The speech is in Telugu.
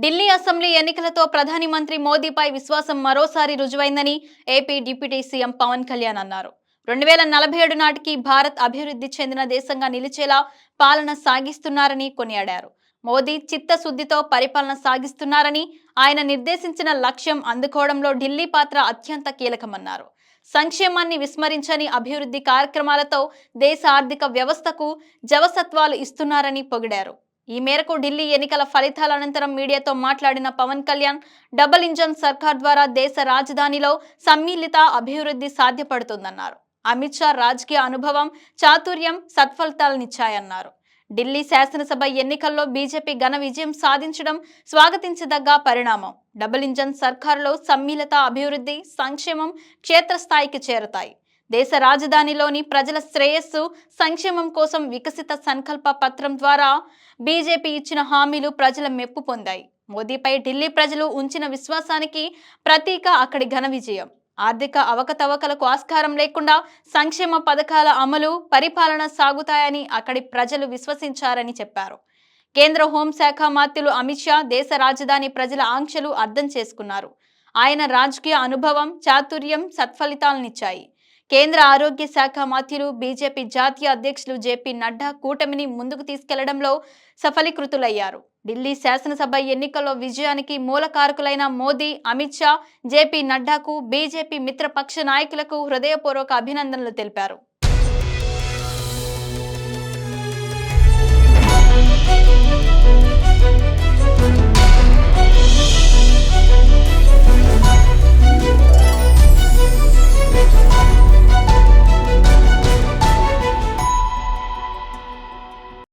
ఢిల్లీ అసెంబ్లీ ఎన్నికలతో ప్రధాని మంత్రి మోదీపై విశ్వాసం మరోసారి రుజువైందని AP deputy CM Pawan Kalyan అన్నారు. 2047 నాటికి భారత్ అభివృద్ధి చెందిన దేశంగా నిలిచేలా పాలన సాగిస్తున్నారని కొనియాడారు. మోదీ చిత్తశుద్ధితో పరిపాలన సాగిస్తున్నారని, ఆయన నిర్దేశించిన లక్ష్యం అందుకోవడంలో ఢిల్లీ పాత్ర అత్యంత కీలకమన్నారు. సంక్షేమాన్ని విస్మరించని అభివృద్ధి కార్యక్రమాలతో దేశ ఆర్థిక వ్యవస్థకు జవసత్వాలు ఇస్తున్నారని పొగిడారు. ఈ మేరకు ఢిల్లీ ఎన్నికల ఫలితాల అనంతరం మీడియాతో మాట్లాడిన పవన్ కళ్యాణ్, డబుల్ ఇంజన్ సర్కార్ ద్వారా దేశ రాజధానిలో సమ్మిళిత అభివృద్ధి సాధ్యపడుతుందన్నారు. అమిత్ షా రాజకీయ అనుభవం, చాతుర్యం సత్ఫలితాలనిచ్చాయన్నారు. ఢిల్లీ శాసనసభ ఎన్నికల్లో బీజేపీ ఘన విజయం సాధించడం స్వాగతించదగ్గ పరిణామం. డబుల్ ఇంజన్ సర్కారులో సమ్మిళిత అభివృద్ధి, సంక్షేమం క్షేత్రస్థాయికి చేరతాయి. దేశ రాజధానిలోని ప్రజల శ్రేయస్సు, సంక్షేమం కోసం వికసిత సంకల్ప పత్రం ద్వారా బీజేపీ ఇచ్చిన హామీలు ప్రజల మెప్పు పొందాయి. మోదీపై ఢిల్లీ ప్రజలు ఉంచిన విశ్వాసానికి ప్రతీక అక్కడి ఘన విజయం. ఆర్థిక అవకతవకలకు ఆస్కారం లేకుండా సంక్షేమ పథకాల అమలు, పరిపాలన సాగుతాయని అక్కడి ప్రజలు విశ్వసించారని చెప్పారు. కేంద్ర హోంశాఖ మంత్రులు అమిత్ షా దేశ రాజధాని ప్రజల ఆంక్షలు అర్థం చేసుకున్నారు. ఆయన రాజకీయ అనుభవం, చాతుర్యం సత్ఫలితాలనిచ్చాయి. కేంద్ర ఆరోగ్య శాఖ మంత్రులు, బీజేపీ జాతీయ అధ్యక్షులు జేపీ నడ్డా కూటమిని ముందుకు తీసుకెళ్లడంలో సఫలీకృతులయ్యారు. ఢిల్లీ శాసనసభ ఎన్నికల్లో విజయానికి మూలకారకులైన మోదీ, అమిత్ షా, జేపీ నడ్డాకు, బీజేపీ మిత్రపక్ష నాయకులకు హృదయపూర్వక అభినందనలు తెలిపారు.